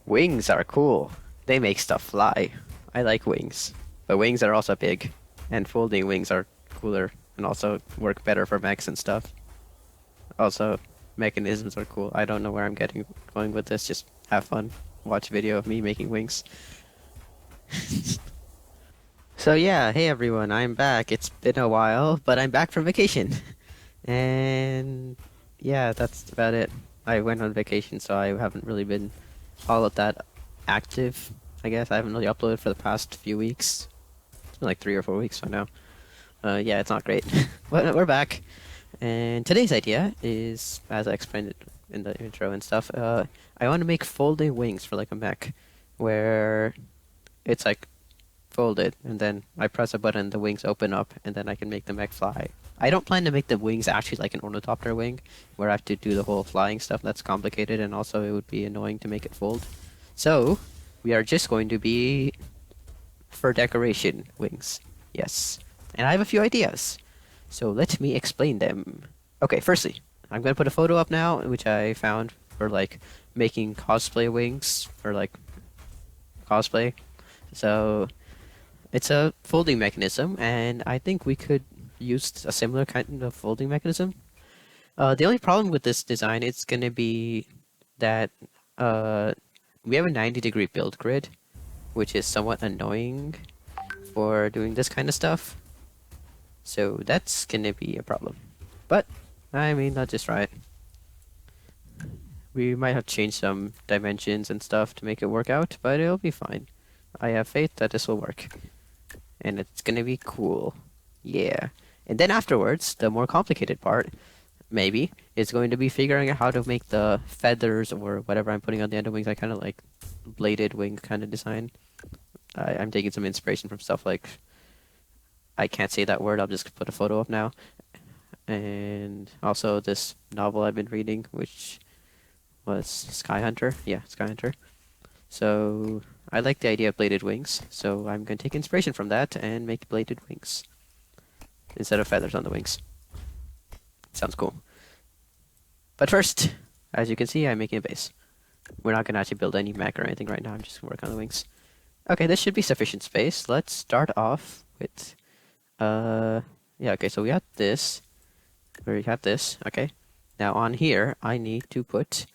Wings are cool. They make stuff fly. I like wings. But wings are also big. And folding wings are cooler and also work better for mechs and stuff. Also, mechanisms are cool. I don't know where I'm going with this. Just have fun. Watch a video of me making wings. So yeah, hey everyone, I'm back. It's been a while, but I'm back from vacation. And yeah, that's about it. I went on vacation, so I haven't really been all of that active. I guess I haven't really uploaded for the past few weeks. It's been like 3 or 4 weeks by now. Yeah, it's not great. But we're back. And today's idea is, as I explained it in the intro and stuff, I want to make folding wings for like a mech, where it's like folded, and then I press a button, the wings open up, and then I can make the mech fly. I don't plan to make the wings actually like an ornithopter wing, where I have to do the whole flying stuff. That's complicated, and also it would be annoying to make it fold. So, we are just going to be for decoration wings. Yes. And I have a few ideas. So let me explain them. Okay, firstly, I'm going to put a photo up now, which I found for like making cosplay wings for like cosplay. So it's a folding mechanism, and I think we could use a similar kind of folding mechanism. The only problem with this design is going to be that we have a 90-degree build grid, which is somewhat annoying for doing this kind of stuff. So that's going to be a problem. But, I mean, I'll just try it. We might have to change some dimensions and stuff to make it work out, but it'll be fine. I have faith that this will work. And it's gonna be cool. Yeah. And then afterwards, the more complicated part, maybe, is going to be figuring out how to make the feathers or whatever I'm putting on the end of wings. I kind of like bladed wing kind of design. I'm taking some inspiration from stuff like, I can't say that word, I'll just put a photo up now. And also this novel I've been reading, which was Sky Hunter. Yeah, Sky Hunter. So I like the idea of bladed wings, so I'm going to take inspiration from that and make bladed wings instead of feathers on the wings. Sounds cool. But first, as you can see, I'm making a base. We're not going to actually build any mech or anything right now, I'm just going to work on the wings. Okay, this should be sufficient space. Let's start off with, yeah, okay, so we have this. We have this, okay. Now on here, I need to put,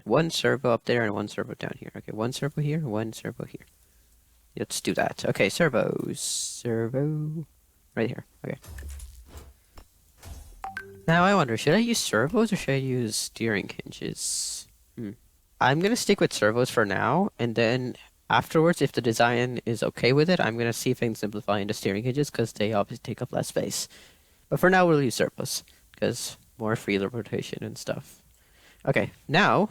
one servo up there and one servo down here. Okay, one servo here, one servo here. Let's do that. Okay, servos. Servo. Right here. Okay. Now I wonder, should I use servos or should I use steering hinges? I'm going to stick with servos for now, and then afterwards, if the design is okay with it, I'm going to see if I can simplify into steering hinges, because they obviously take up less space. But for now, we'll use servos, because more free rotation and stuff. Okay, now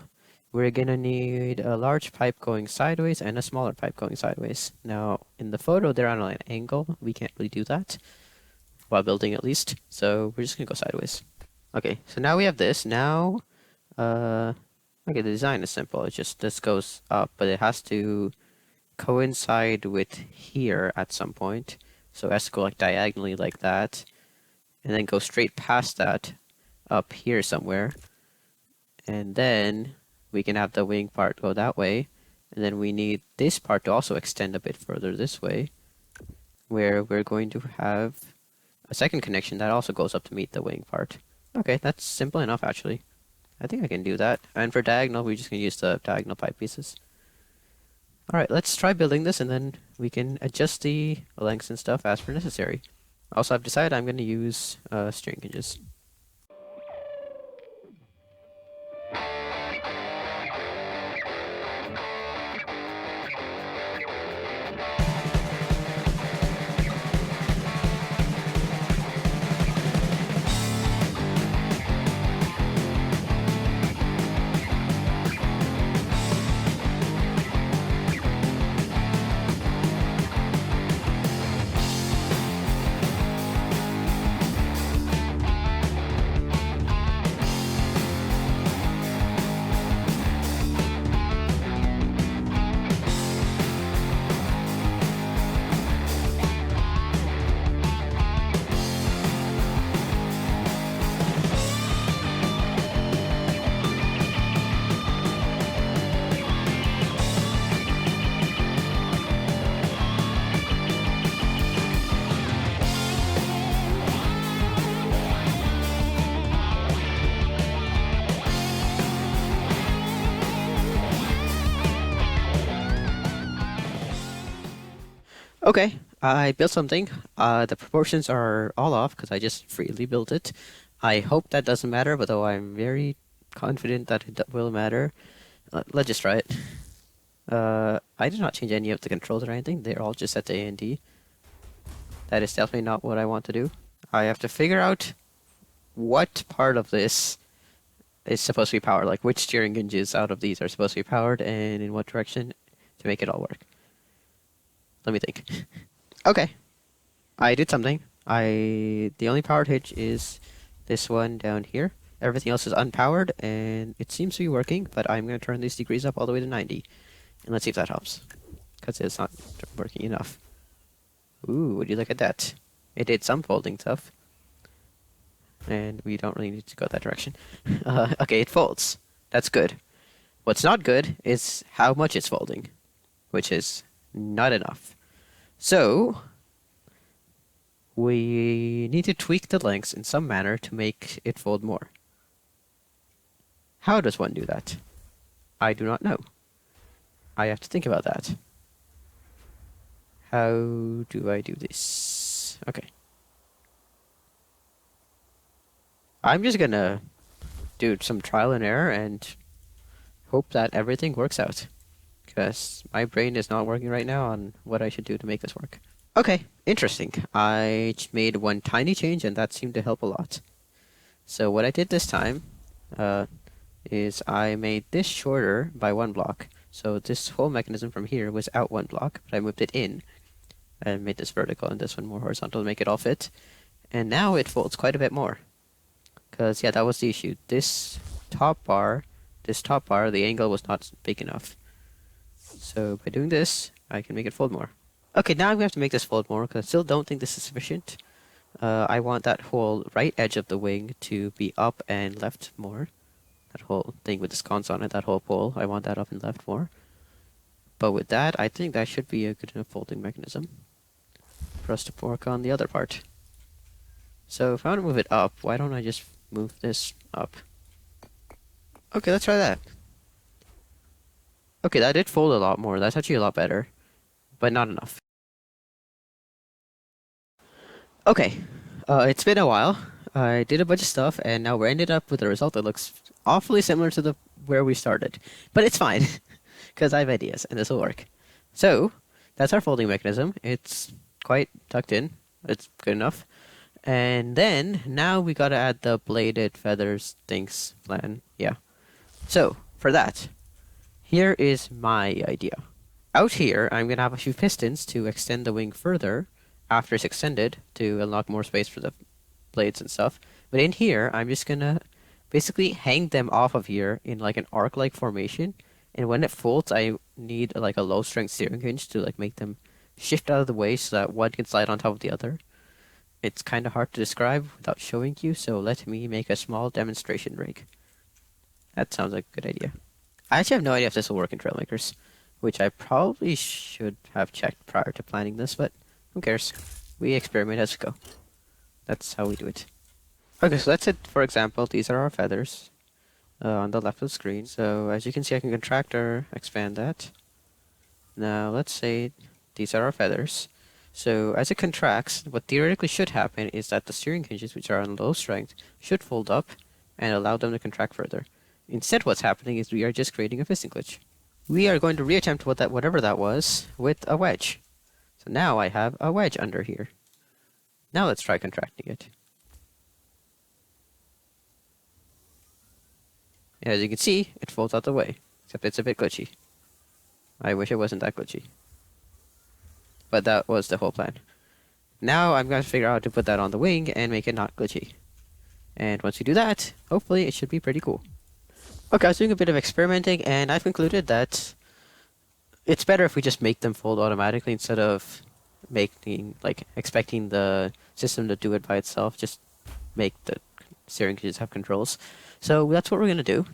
we're gonna need a large pipe going sideways and a smaller pipe going sideways. Now, in the photo, they're on an angle. We can't really do that, while building at least. So we're just gonna go sideways. Okay, so now we have this. Now, okay, the design is simple. It's just this goes up, but it has to coincide with here at some point. So it has to go like diagonally like that, and then go straight past that up here somewhere. And then we can have the wing part go that way, and then we need this part to also extend a bit further this way, where we're going to have a second connection that also goes up to meet the wing part. Okay, that's simple enough actually. I think I can do that. And for diagonal, we're just going to use the diagonal pipe pieces. Alright, let's try building this, and then we can adjust the lengths and stuff as per necessary. Also, I've decided I'm going to use steering hinges. Okay, I built something. The proportions are all off because I just freely built it. I hope that doesn't matter, but though I'm very confident that it will matter. Let's just try it. I did not change any of the controls or anything. They're all just set to A and D. That is definitely not what I want to do. I have to figure out what part of this is supposed to be powered, like which steering hinges out of these are supposed to be powered and in what direction to make it all work. Let me think. Okay, I did something. The only powered hitch is this one down here. Everything else is unpowered, and it seems to be working, but I'm going to turn these degrees up all the way to 90. And let's see if that helps, because it's not working enough. Ooh, would you look at that? It did some folding stuff, and we don't really need to go that direction. Okay, it folds. That's good. What's not good is how much it's folding, which is not enough. So, we need to tweak the lengths in some manner to make it fold more. How does one do that? I do not know. I have to think about that. How do I do this? Okay. I'm just gonna do some trial and error and hope that everything works out. Because my brain is not working right now on what I should do to make this work. Okay, interesting. I made one tiny change and that seemed to help a lot. So what I did this time is I made this shorter by 1 block. So this whole mechanism from here was out 1 block, but I moved it in. I made this vertical and this one more horizontal to make it all fit. And now it folds quite a bit more. Because, yeah, that was the issue. This top bar, the angle was not big enough. So by doing this, I can make it fold more. Okay, now I'm going to have to make this fold more, because I still don't think this is sufficient. I want that whole right edge of the wing to be up and left more. That whole thing with the sconce on it, that whole pole, I want that up and left more. But with that, I think that should be a good enough folding mechanism for us to work on the other part. So if I want to move it up, why don't I just move this up? Okay, let's try that. Okay, that did fold a lot more. That's actually a lot better, but not enough. Okay, it's been a while. I did a bunch of stuff, and now we're ended up with a result that looks awfully similar to the where we started. But it's fine, because I have ideas, and this will work. So, that's our folding mechanism. It's quite tucked in. It's good enough. And then, now we gotta add the bladed feathers things plan. Yeah. So, for that, here is my idea. Out here, I'm gonna have a few pistons to extend the wing further after it's extended to unlock more space for the blades and stuff. But in here, I'm just gonna basically hang them off of here in like an arc-like formation. And when it folds, I need like a low-strength steering hinge to like make them shift out of the way so that one can slide on top of the other. It's kind of hard to describe without showing you, so let me make a small demonstration rig. That sounds like a good idea. I actually have no idea if this will work in Trailmakers, which I probably should have checked prior to planning this, but who cares? We experiment as we go. That's how we do it. Okay, so let's say, for example, these are our feathers on the left of the screen. So as you can see, I can contract or expand that. Now let's say these are our feathers. So as it contracts, what theoretically should happen is that the steering hinges, which are on low strength, should fold up and allow them to contract further. Instead, what's happening is we are just creating a piston glitch. We are going to reattempt whatever that was with a wedge. So now I have a wedge under here. Now let's try contracting it. As you can see, it folds out the way, except it's a bit glitchy. I wish it wasn't that glitchy. But that was the whole plan. Now I'm going to figure out how to put that on the wing and make it not glitchy. And once we do that, hopefully it should be pretty cool. Okay, I was doing a bit of experimenting, and I've concluded that it's better if we just make them fold automatically instead of expecting the system to do it by itself. Just make the steering hinges have controls. So that's what we're gonna do,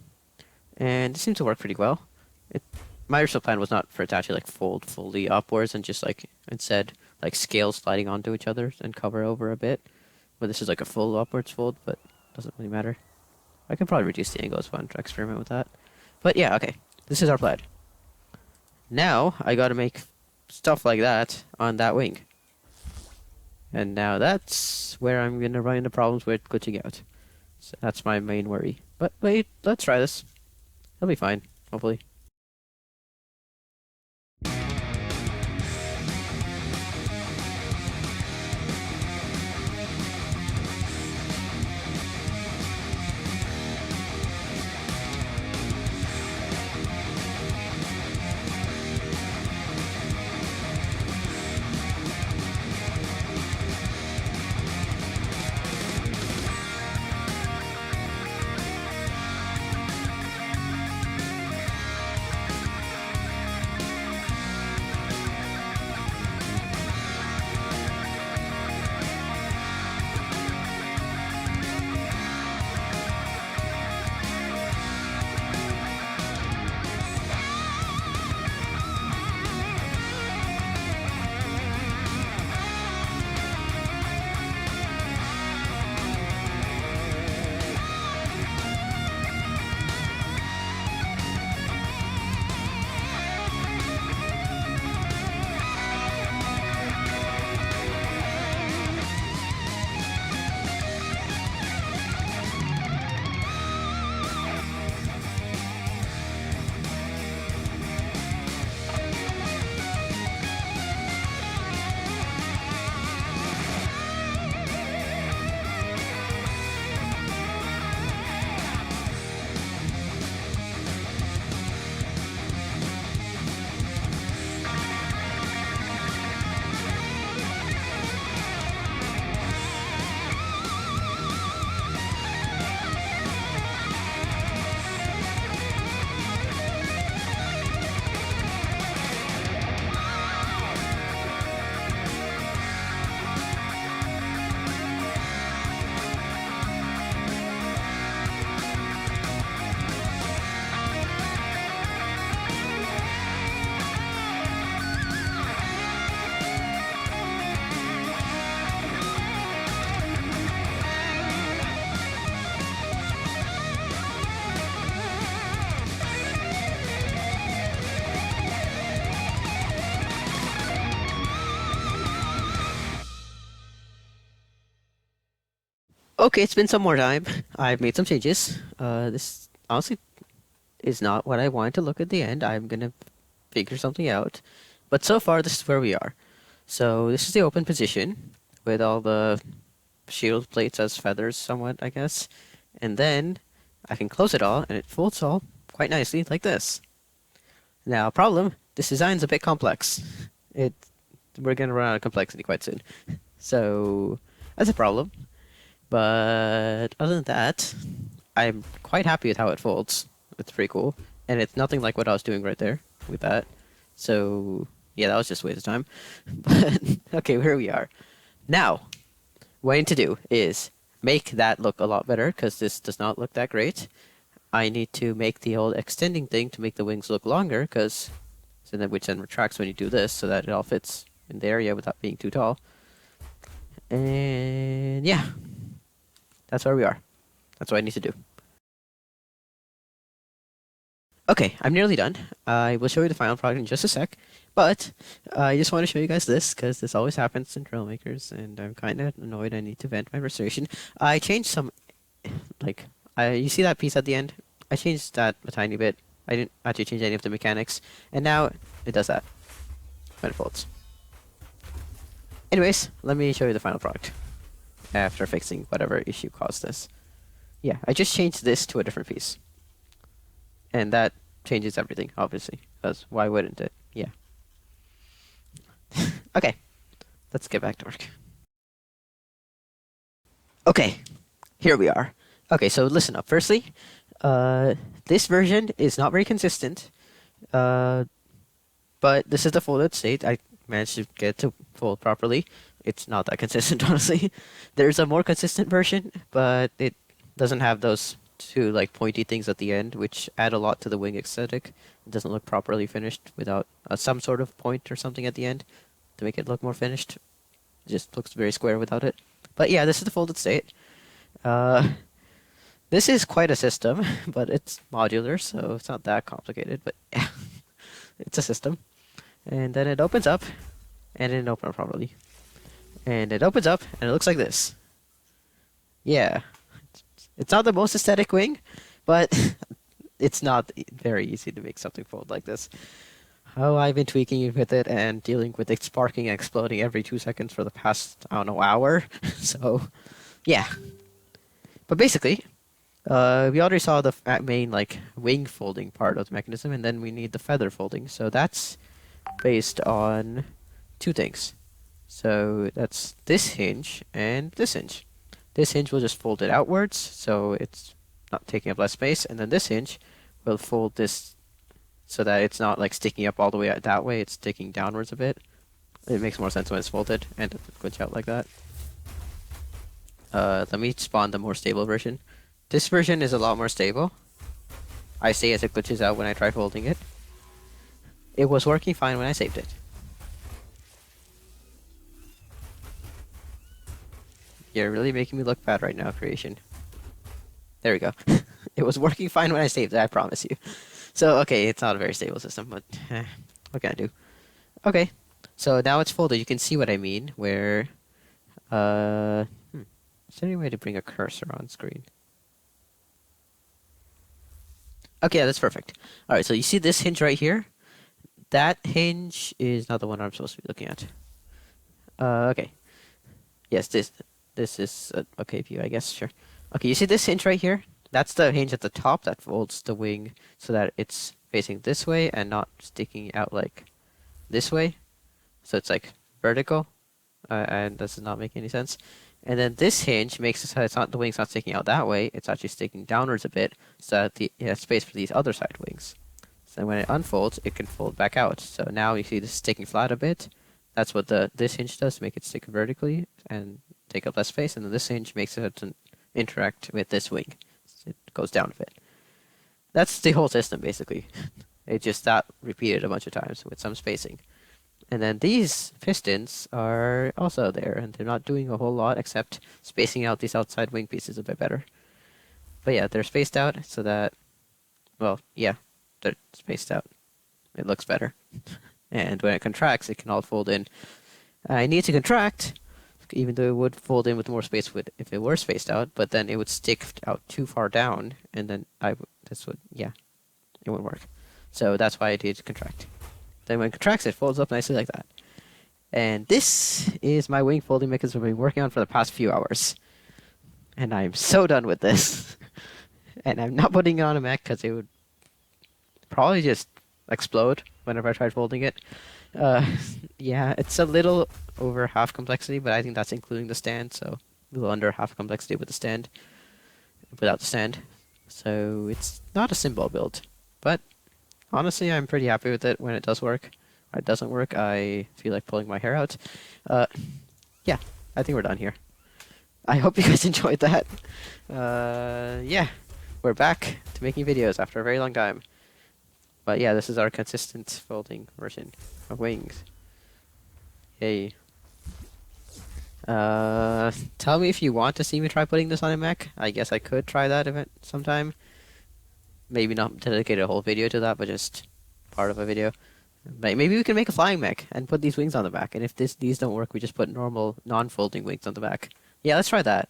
and it seems to work pretty well. My original plan was not for it to actually like fold fully upwards and just like instead like scales sliding onto each other and cover over a bit. But this is like a full upwards fold, but doesn't really matter. I can probably reduce the angle as well to experiment with that. But yeah, okay. This is our plan. Now, I gotta make stuff like that on that wing. And now that's where I'm gonna run into problems with glitching out. So that's my main worry. But wait, let's try this. It'll be fine, hopefully. Okay, it's been some more time. I've made some changes. This honestly is not what I wanted to look at the end. I'm gonna figure something out. But so far, this is where we are. So this is the open position with all the shield plates as feathers somewhat, I guess. And then I can close it all and it folds all quite nicely like this. Now, problem, this design's a bit complex. It We're gonna run out of complexity quite soon. So that's a problem. But other than that, I'm quite happy with how it folds. It's pretty cool. And it's nothing like what I was doing right there with that. So yeah, that was just a waste of time. But okay, here we are. Now, what I need to do is make that look a lot better, because this does not look that great. I need to make the old extending thing to make the wings look longer, because which then retracts when you do this, so that it all fits in the area without being too tall. And yeah, that's where we are. That's what I need to do. Okay, I'm nearly done. I will show you the final product in just a sec, but I just want to show you guys this, because this always happens in Trailmakers, and I'm kind of annoyed. I need to vent my frustration. I changed some, you see that piece at the end? I changed that a tiny bit. I didn't actually change any of the mechanics, and now it does that when it folds. Anyways, let me show you the final product after fixing whatever issue caused this. Yeah, I just changed this to a different piece. And that changes everything, obviously, because why wouldn't it? Yeah. Okay, let's get back to work. Okay, here we are. Okay, so listen up. Firstly, this version is not very consistent, but this is the folded state. I managed to get it to fold properly. It's not that consistent, honestly. There's a more consistent version, but it doesn't have those two pointy things at the end, which add a lot to the wing aesthetic. It doesn't look properly finished without some sort of point or something at the end to make it look more finished. It just looks very square without it. But yeah, this is the folded state. This is quite a system, but it's modular, so it's not that complicated. But yeah, it's a system. And then it opens up, and it didn't open up properly. And it opens up, and it looks like this. Yeah. It's not the most aesthetic wing, but it's not very easy to make something fold like this. Oh, I've been tweaking with it and dealing with it sparking and exploding every 2 seconds for the past, I don't know, hour. So, yeah. But basically, we already saw the main like wing folding part of the mechanism, and then we need the feather folding. So that's based on two things. So that's this hinge and this hinge. This hinge will just fold it outwards, so it's not taking up less space, and then this hinge will fold this so that it's not like sticking up all the way out that way, it's sticking downwards a bit. It makes more sense when it's folded and it glitch out like that. Let me spawn the more stable version. This version is a lot more stable. I say as it glitches out when I try folding it. It was working fine when I saved it. You're really making me look bad right now, creation. There we go. It was working fine when I saved it, I promise you. So, okay, it's not a very stable system, but what can I do? Okay, so now it's folded. You can see what I mean, where... is there any way to bring a cursor on screen? Okay, yeah, that's perfect. Alright, so you see this hinge right here? That hinge is not the one I'm supposed to be looking at. Okay. Yes, this is a okay view, I guess, sure. Okay, you see this hinge right here? That's the hinge at the top that folds the wing so that it's facing this way and not sticking out like this way. So it's like vertical, and this does not make any sense. And then this hinge makes it so it's not, the wing's not sticking out that way, it's actually sticking downwards a bit so that it has space for these other side wings. So when it unfolds, it can fold back out. So now you see this sticking flat a bit. That's what this hinge does to make it stick vertically and take up less space, and then this hinge makes it to interact with this wing. It goes down a bit. That's the whole system, basically. It just that repeated a bunch of times with some spacing. And then these pistons are also there, and they're not doing a whole lot except spacing out these outside wing pieces a bit better. But yeah, they're spaced out so that, well, yeah, they're spaced out. It looks better. And when it contracts, it can all fold in. I need to contract, even though it would fold in with more space if it were spaced out, but then it would stick out too far down, and then it wouldn't work. So that's why I did contract. Then when it contracts, it folds up nicely like that. And this is my wing folding mechanism I've been working on for the past few hours. And I'm so done with this. And I'm not putting it on a Mech because it would probably just explode whenever I tried folding it. Yeah, it's a little over half complexity, but I think that's including the stand, so a little under half complexity with the stand, without the stand. So it's not a simple build, but honestly, I'm pretty happy with it when it does work. When it doesn't work, I feel like pulling my hair out. Yeah, I think we're done here. I hope you guys enjoyed that. Yeah, we're back to making videos after a very long time. But yeah, this is our consistent folding version of wings. Yay. Tell me if you want to see me try putting this on a Mech. I guess I could try that event sometime. Maybe not dedicate a whole video to that, but just part of a video. But maybe we can make a flying Mech and put these wings on the back. And if these don't work, we just put normal, non-folding wings on the back. Yeah, let's try that.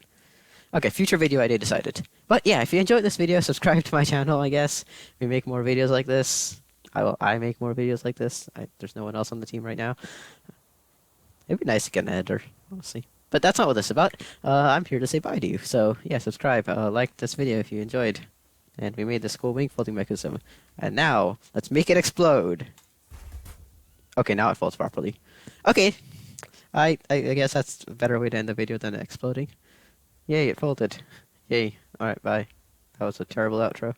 Okay, future video idea decided. But yeah, if you enjoyed this video, subscribe to my channel, I guess. We make more videos like this. I make more videos like this. There's no one else on the team right now. It'd be nice to get an editor, honestly. But that's not what this is about. I'm here to say bye to you. So yeah, subscribe, like this video if you enjoyed. And we made this cool wing folding mechanism. And now, let's make it explode. Okay, now it folds properly. Okay, I guess that's a better way to end the video than exploding. Yay, it folded. Yay. Alright, bye. That was a terrible outro.